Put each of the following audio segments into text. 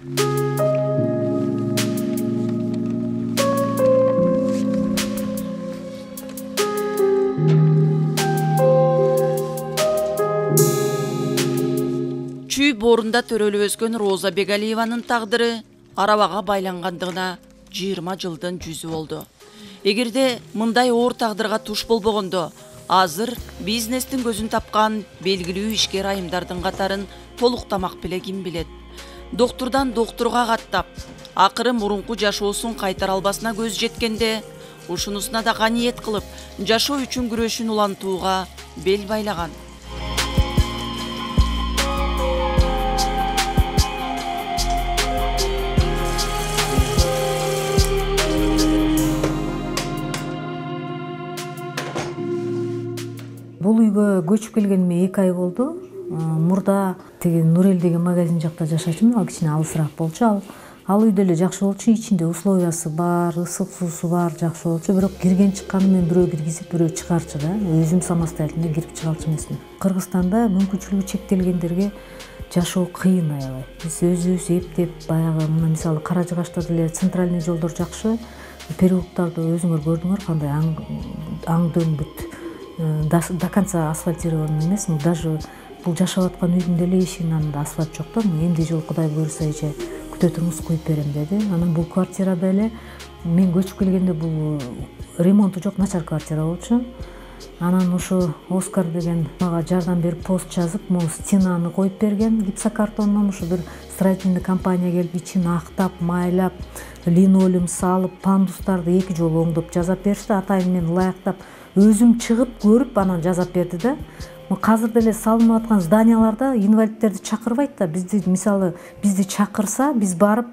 Чүй борунда төрөлүп өскөн Роза Бегалиеванын тагдыры арабага байлангандыгына 20 жылдын жүзү болду. Эгерде мындай оор тагдырга туш болбогондо, азыр бизнестин көзүн тапкан белгилүү ишкер айымдардын катарын толуктамак беле ким билет. Доктурдан доктурга каттап, акыры мурунку жашоосун кайтара албасына көз жеткенде, ушунусуна да каниет кылып, жашоо үчүн күрөшүн улантууга бел байлаган. Бул үйгө көчүп келгениме 2 ай болду. Мурда тиги Нурел деген магазин жакта жашачумун, ал кичине алысыраак болчу. Ал үйдө эле жакшы болчу, ичинде условиясы бар, ысык суусу бар, жакшы болчу. Бирок кирген чыкканы мен бирөө киргизип, бирөө чыгарчу да. Өзүм самостоятельно кирип чыгалчу эмесмин. Кыргызстанда мүмкүнчүлүгү чектелгендерге жашоо кыйын аябай. Биз өзүбүз эптеп баягы мына мисалы Каражыгашта деле центральный жолдор жакшы. Переулоктарды өзүңөр көрдүңөр кандай аң дөңбүт. До конца асфальтирован эмес, даже бул жашап аткан үйдүн деле эшигинин андында асфальт жок да. Эмди жол Кудай буйруса эже күтө туруңуз, куюп берем деди. Анан бул квартирада эле мен көчүп келгенде бул ремонту жок, начар квартира болчу. Анан ошо Оскар деген мага жардам берип пост жазып, могу стенаны коюп берген гипсокартондон. Ошо бир строительный компания келип ичин актап, майлап, линолеум салып, пандустарды 2 жолу оңдоп жазап беришти. Атайын мен ылайыктап өзүм чыгып көрүп анан жазап берди да. Азыр деле салынып аткан зданияларда инвалидтерди чакырбайт да. Бизди чакырса, биз барып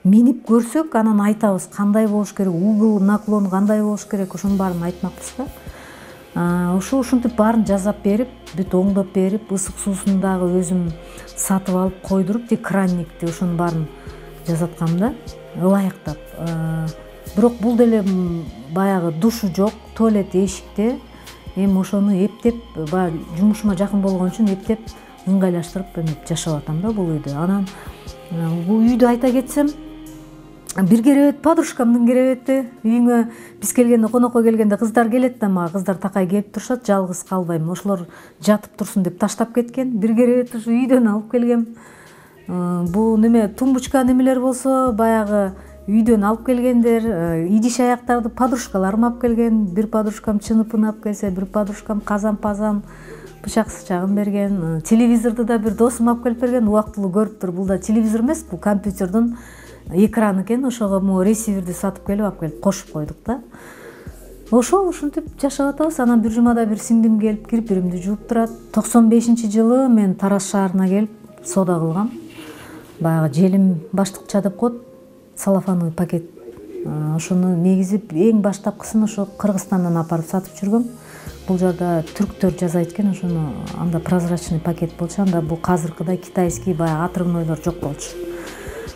минип көрсөк, анан айтабыз кандай болуш керек, угол наклон кандай болуш керек, ошонун баарын айтмакпыз да. Ушинтип баарын жазап берип, бүт оңдоп берип, ысык суусун дагы өзүм сатып алып койдуруп, кранникти ошонун баарын жасаткам да, ылайыктап. Бирок бул деле баягы душу жок, туалет эшикте. Эми ошону эптеп, баягы жумушума жакын болгон үчүн эптеп ыңгайлаштырып эметип жашап атам да бул үйдө. Анан бул үйдү айта кетсем, бир керебет подружкамдын керебети. Үйүңө биз келгенде, конокко келгенде кыздар келет да, мага кыздар такай келип турушат, жалгыз калбайм. Ошолор жатып турсун деп таштап кеткен. Бир керебет ушу үйдөн алып келгем. Бул неме тумбочка немелер болсо, баягы үйдөн алып келгендер, идиш аяктарды подружкаларым алып келген. Бир подружкам чыныпын алып келсе, бир подружкам казан-пазан, бычак-сычагын берген. Телевизорду да бир досум алып келип берген. Убактылуу көрүптүр. Бул да телевизор эмес, бул компьютердин экраны экен. Ошого ресиверди сатып келип алып келип кошуп койдук да. Ушинтип жашап атабыз. Анан бир жумада бир сиңдим келип кирпиримди жууп турат. 95-жылы мен Тараз шаарына келип соода кылгам. Баягы желим баштыкча деп коет. Салафановый пакет. Ошону негизип эң баштапкысын ошо Кыргызстандан апарып сатып жүргөм. Бул жерде түрктөр жасайт экен, ошону анда прозрачный пакет болчу. Анда бул казыркыдай китайский баягы отрывнойлор жок болчу.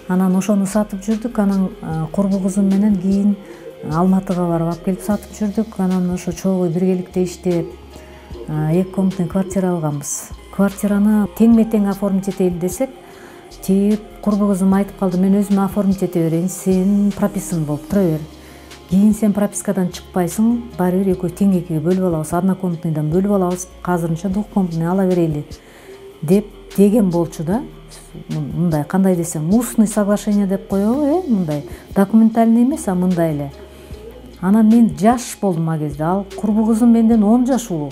Анан ошону сатып жүрдүк. Анан курбу кызым менен кийин Алматыга барып алып келип сатып жүрдүк. Анан ошо чогуу биргеликте иштеп 2 комнатный квартира алганбыз. Квартираны теңме-тең оформить этели десек, курбу кызым айтып калды, мен өзүм оформить эте берейин, сен прописан болуп тура бер. Кийин сен пропискадан чыкпайсың, баары бир экөө тең экиге бөлүп алабыз, однокомнатныйдан бөлүп алабыз, азырынча двухкомнатный ала берели деп деген болчу да. Мындай кандай десем, устный соглашение деп коебу, мындай документальный эмес, а мындай эле. Анан мен жаш болдум а кезде, ал курбу кызым менден 10 жаш улуу.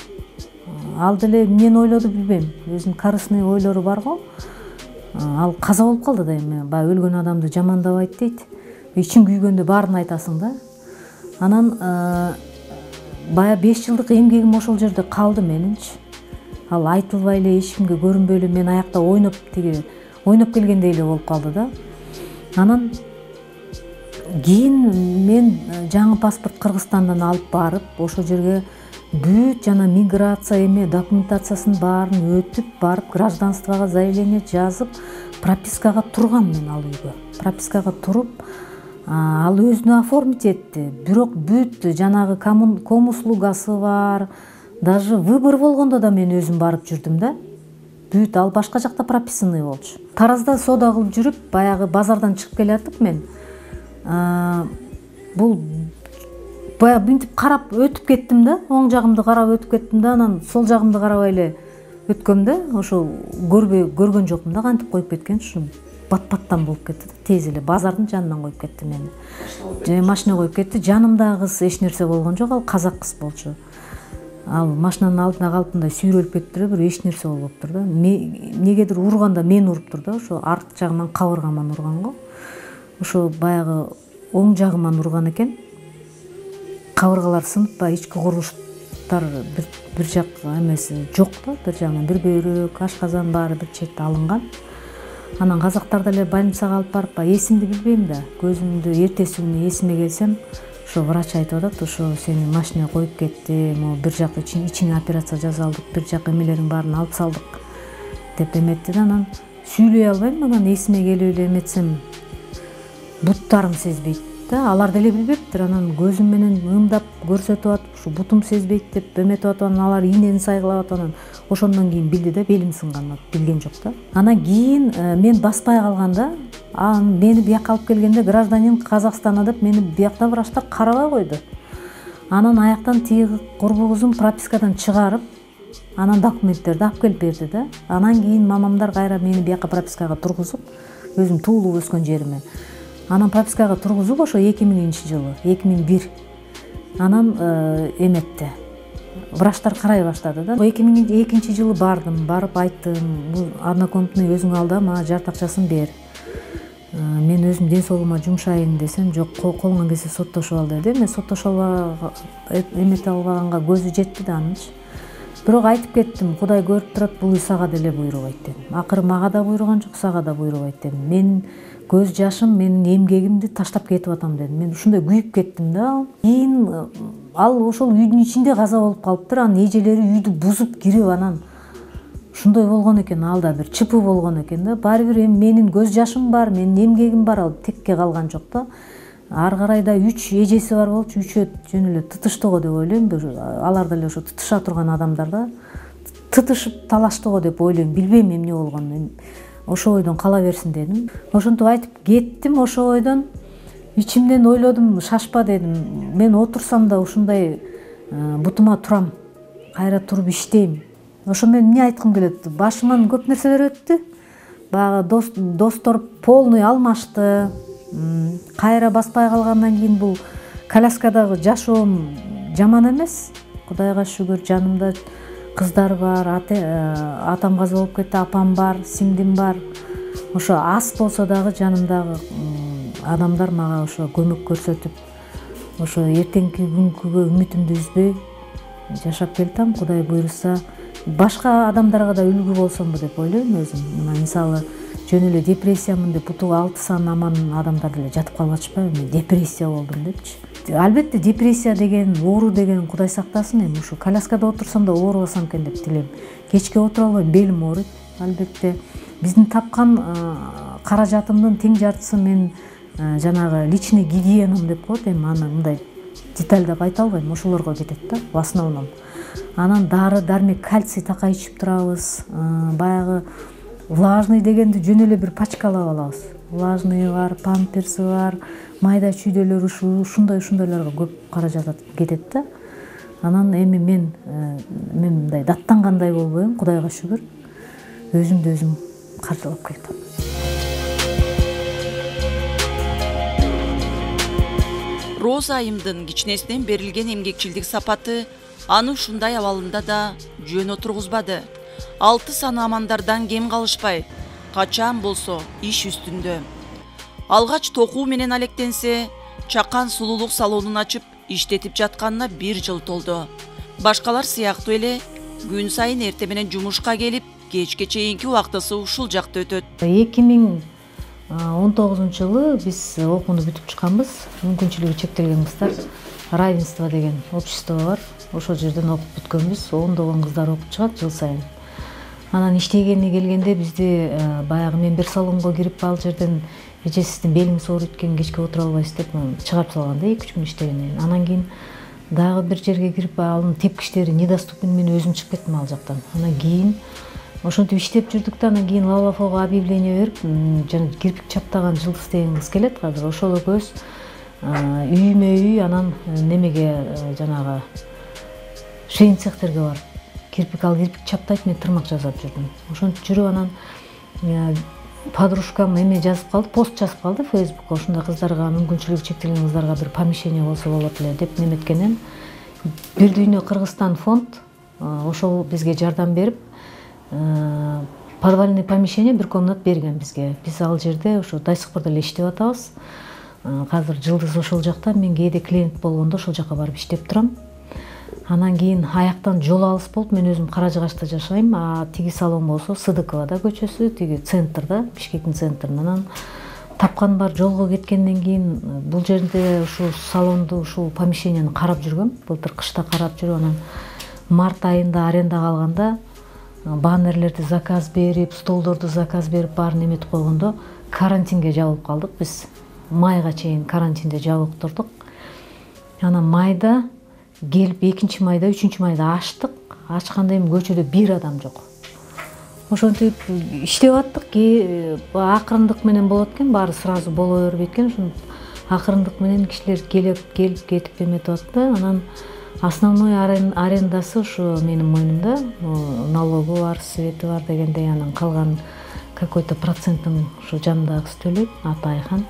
Ал деле эмнени ойлоду билбейм, өзүнүн корыстный ойлору бар го. Ал каза болуп калды да, эми баягы өлгөн адамды жамандабайт дейт. Ичиң күйгөндө баарын айтасың да. Анан бая 5 жылдык эмгегим ошол жерде калды менинчи. Ал айтылбай эле, эч кимге көрүнбөй эле мен аякта ойноп келгендей эле болуп калды да. Анан кийин мен жаңы паспорт Кыргызстандан алып барып, ошол жерге бүт жана миграция документациясын баарын өтүп барып, гражданствого заявление жазып, пропискага тургам мен ал үйгө. Пропискага туруп, ал өзүнө оформить этти. Бирок бүт жанагы комуслугасы бар, даже выбор болгондо да мен өзүм барып жүрдүм да. бүт ал башка жакта прописанный болчу. Таразда соода кылып жүрүп, баягы базардан чыгып келатып мен бул баягы мынтип карап өтүп кеттим да, оң жагымды карап өтүп кеттим да, анан сол жагымды карабай эле өткөм да, ошо көргөн жокмун да, кантип коюп кеткен, ушу бат-баттан болуп кетти да, тез эле базардын жанынан коюп кетти мени. Машина коюп кетти, жанымдагы кыз эч нерсе болгон жок, ал казак кыз болчу. Ал машинанын алдына калып мындай сүйрөлүп кетиптир, бир эч нерсе болбоптур да. Негедир урганда мени уруптур да, ошо арт жагыман кабыргаман урган го. Ошо баягы оң жагыман урган экен. Кабыргалар сынып, баягы ички курулуштар бир жак эмеси жок да, бир жагынан бир бөйрөк, ашказан баары бир четте алынган. Анан казактар деле больницага алып барып, эсимди билбейм да. Көзүмдү эртеси күнү эсиме келсем, ошо врач айтып атат, ошо сени машина коюп кетти, могу бир жак ичиңе операция жасалдык, бир жак эмелериң баарын алып салдык деп эметти да. Анан сүйлөй албайм, анан эсиме келип эле эметсем, буттарым сезбейт да, алар деле билбептир. Анан көзүм менен ымдап көрсөтүп атып, ушу бутум сезбейт деп эметип атып, анан алар ийнени сайгылап атып, анан ошондон кийин билди да, белим сынган, билген жок да. Анан кийин мен баспай калганда, мени бияка алып келгенде гражданин Казакстана деп мени биякта врачтар карабай койду. Анан аяктан тиги курбугузум пропискадан чыгарып, анан документтерди алып келип берди да. Анан кийин мамамдар кайра мени бияка пропискага тургузуп, өзүм туулуп өскөн жериме. Анан пропискага тургузуп, ошо 2000-жылы, 2001. Анан эметти. Врачтар карай баштады да. 2002-жылы бардым, барып айттым, бул однокомнатный өзүң ал да, мага жарт акчасын бер. Мен өзүм ден соолугума жумшайын десем, жок, колуңан келсе соттошуп ал деди. Мен соттошуп эмете албаганга көзү жетти да анынчы. Бирок айтып кеттим, Кудай көрүп турат, бул сага деле буйрубайт дедим. Акыры мага да буйруган жок, сага да буйрубайт дедим. Мен көз жашым, менин эмгегимди таштап кетип атам дедим. Мен ушундай күйүп кеттим да. Кийин ал ошол үйдүн ичинде каза болуп калыптыр, анын эжелери үйдү бузуп кирип, анан ушундай болгон экен, ал да бир чыпы болгон экен да. Баары бир эми менин көз жашым бар, менин эмгегим бар, ал текке калган жок да. Ар карай да 3 эжеси бар болчу, үчөө жөн эле тытыштыго деп ойлойм. Алар деле ошо тытыша турган адамдар да. Тытышып талаштыго деп ойлойм, билбейм эмне болгонун. Ошо ойдон кала берсин дедим. Ошентип айтып кеттим, ошо ойдон ичимден ойлодум, шашпа дедим. Мен отурсам да ушундай бутума турам, кайра туруп иштейм. Ошо мен эмне айткым келет? Башыман көп нерселер өттү. Баягы достор полный алмашты. Кайра баспай калгандан кийин бул коляскадагы жашоом жаман эмес. Кудайга шүгүр, жанымда кыздар бар, атам каза болуп кетти, апам бар, сиңдим бар. Ошо аз болсо дагы жанымдагы адамдар мага ошо көмөк көрсөтүп, ошо эртеңки күнгүгө үмүтүмдү үзбөй жашап келатам. Кудай буйруса, башка адамдарга да үлгү болсомбу деп ойлойм өзүм. Мына мисалы жөн эле депрессиямын деп бутугу 6 сан аман адамдар деле жатып калып атышпайбы? Мен депрессия болдум депчи. Албетте депрессия деген, оору деген Кудай сактасын, эми ушу коляскада отурсам да оорубасам экен деп тилейм. Кечке отура албайм, белим ооруйт. Албетте биздин тапкан каражатымдын тең жартысы мен жанагы личный гигиенам деп коет, эми аны мындай детальдап айта албайм, ошолорго кетет да, в основном. Анан дары дармек, кальций такай ичип турабыз. Баягы влажный дегенди жөн эле бир пачкалап алабыз. Влажный бар, памперси бар, майда чүйдөлөр, ушундайларга көп каражат кетет да. Анан эми мен мындай даттангандай болбойм, Кудайга шүгүр. Өзүмдү өзүм каржылап келатам. Роза айымдын кичинесинен берилген эмгекчилдик сапаты аны ушундай абалында да жөн отургузбады. 6 сан амандардан кем калышпай, качан болсо иш үстүндө. Алгач токуу менен алектенсе, чакан сулуулук салонун ачып иштетип жатканына 1 жыл толду. Башкалар сыяктуу эле күн сайын эрте менен жумушка келип, кечке чейинки убактысы ушул жакта өтөт. 2019-жылы биз окууну бүтүп чыкканбыз. Мүмкүнчүлүгү чектелген кыздар равенство деген общество бар. Ошол жерден окуп бүткөнбүз. Ондогон кыздар окуп чыгат жыл сайын. Анан иштегени келгенде бизди баягы мен бир салонго кирип, ал жерден эже сиздин белиңиз ооруйт экен, кечке отура албайсыз деп чыгарып салганда 2-3 күн иштегенден кийин. Анан кийин дагы бир жерге кирип, анын тепкичтери недоступен, мен өзүм чыгып кеттим ал жактан. Анан кийин ошентип иштеп жүрдүк да анан кийин Лавлафого объявление берип, жана кирпик чаптаган Жылдыз деген кыз келет азыр. Ошол экөөбүз үймө үй анан немеге жанагы шейин цехтерге барып кирпик чаптайт, мен тырмак жасап жүрдүм. Ошентип жүрүп анан подружкам эме жазып калды, пост жазып калды Facebookка. Ушундай кыздарга, мүмкүнчүлүгү чектелген кыздарга бир помещение болсо болот эле деп неметкенен Бир дүйнө Кыргызстан фонд ошол бизге жардам берип, подвальный помещение, бир комнат берген бизге. Биз ал жерде ошо Дайсыкпырда эле иштеп атабыз. Азыр Жылдыз ошол жакта, мен кээде клиент болгондо ошол жака барып иштеп турам. Анан кийин аяктан жол алыс болуп, мен өзүм Каражыгачта жашайм, тиги салон болсо Сыдыковада көчөсү, тиги центрда, Бишкектин центринде. Анан тапкан бар жолго кеткенден кийин бул жерде ушул салонду, ушул помещенияны карап жүргөм. Былтыр кышта карап жүрүп, анан март айында арендага алганда баннерлерди заказ берип, столдорду заказ берип, баарын эметип койгондо карантинге жабылып калдык биз. Майга чейин карантинде жабылып турдук. Анан майда келип 2-майда, 3-майда ачтык. Ачканда эми көчөдө бир адам жок. Ошентип иштеп аттык. Акырындык менен болот экен, баары сразу боло бербейт экен. Ошон акырындык менен кишилер келип кетип эметип атты. Анан основной арендасы ушу менин мойнумда. Налогу бар, свети бар дегендей, анан калган какой-то процентин ушу жанымдагы кыз төлөйт, аты Айхан.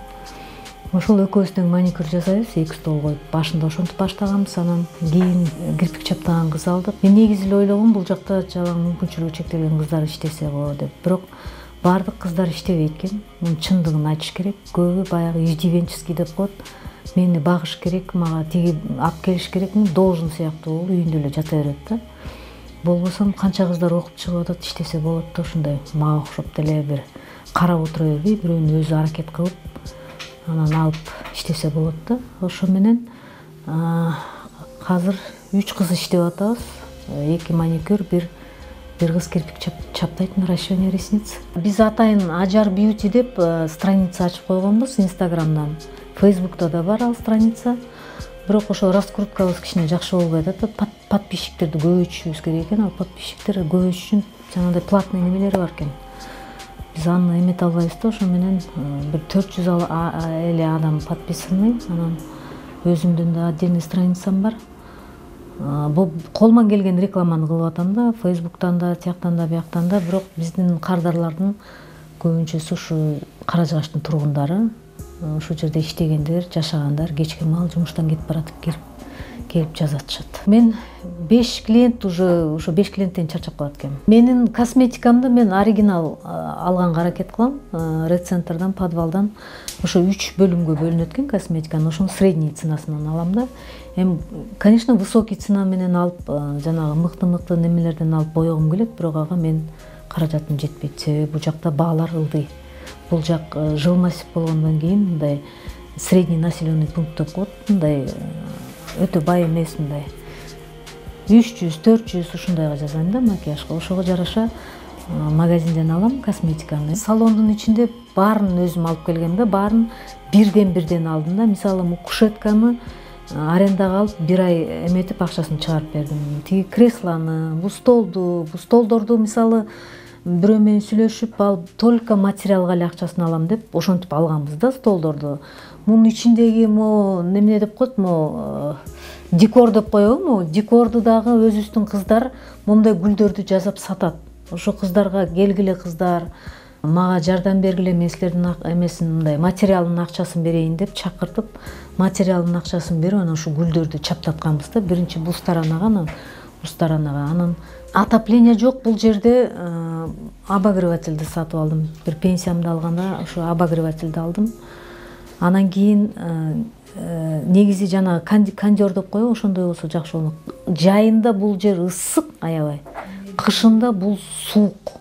Ошол экөөбүз тең маникюр жасайбыз, 2 стол коюп. Башында ошентип баштаганбыз, анан кийин кирпик чаптаган кыз алдык. Мен негизи эле ойлогом, бул жакта жалаң мүмкүнчүлүгү чектелген кыздар иштесе болот деп. Бирок бардык кыздар иштебейт экен. Мунун чындыгын айтыш керек. Көбү баягы иждивенческий деп коет. Мени багыш керек, мага тиги алып келиш керек, должен сыяктуу болуп үйүндө эле жата берет да. Болбосо канча кыздар окуп чыгып атат, иштесе болот да, ушундай мага окшоп деле бир карап отура бербей, бирөөнү өзү аракет кылып анан алып иштесе болот да. Ошо менен азыр 3 кыз иштеп атабыз. 2 маникюр, бир кыз кирпик чаптайт, наращивание ресниц. Биз атайын Ажар Beauty деп страница ачып койгонбуз Инстаграмдан. Фейсбукта да бар ал страница. Бирок ошо раскруткабыз кичине жакшы болбой атат. Подписчиктерди көбөйтүшүбүз керек экен. Ал подписчиктер көбөйүш үчүн жанагындай платный немелери бар экен. Биз аны эмете албайбыз да, ошо менен бир 400 эле адам подписанный. Анан өзүмдүн да отдельный страницам бар. Колуман келген рекламаны кылып атам да, Фейсбуктан да, тияктан да, бияктан да. Бирок биздин кардарлардын көбүнчөсү ушу Каражыгачтын тургундары, ошол жерде иштегендер, жашагандар, кечки маал жумуштан кетип баратып келип жазатышат. Мен 5 клиент ошо 5 клиенттен чарчап калат экенмин. Менин косметикамды мен оригинал алганга аракет кылам. Ред центрдан, подвалдан ошо 3 бөлүмгө бөлүнөт экен косметиканы. Ошонун средний ценасынан алам да. Эми, конечно, высокий цена менен алып, жанагы мыкты немелерден алып боёгум келет, бирок ага мен каражатым жетпейт. Себеби бул жакта баалар ылдый. Бул жак жыл массив болгондон кийин мындай средний населенный пункт деп коет, мындай өтө бай эмес, мындай 300-400 ушундайга жасайм да макияжга. Ошого жараша магазинден алам косметиканы. Салондун ичинде баарын өзүм алып келгем да, баарын бирден алдым да. Мисалы, кушетканы арендага алып, 1 ай эметип акчасын чыгарып бердим. Тиги креслоны, бул столдорду мисалы бирөө менен сүйлөшүп, ал только материалга эле акчасын алам деп ошентип алганбыз да столдорду. Мунун ичиндеги неме деп коет, декор деп коебу, декорду дагы өзүбүздүн кыздар мондай гүлдөрдү жасап сатат. Ошо кыздарга келгиле кыздар, мага жардам бергиле, мен силердин эмесин мындай материалдын акчасын берейин деп чакыртып, материалдын акчасын берип, анан ушу гүлдөрдү чаптатканбыз да. Биринчи бул сторонага, анан бул сторонага. Анан отопление жок бул жерде, обогревательди сатып алдым. Бир пенсиямды алганда ошо обогревательди алдым. Анан кийин негизи жанагы кондер деп коебу, ошондой болсо жакшы болмок. Жайында бул жер ысык аябай. Кышында бул суук.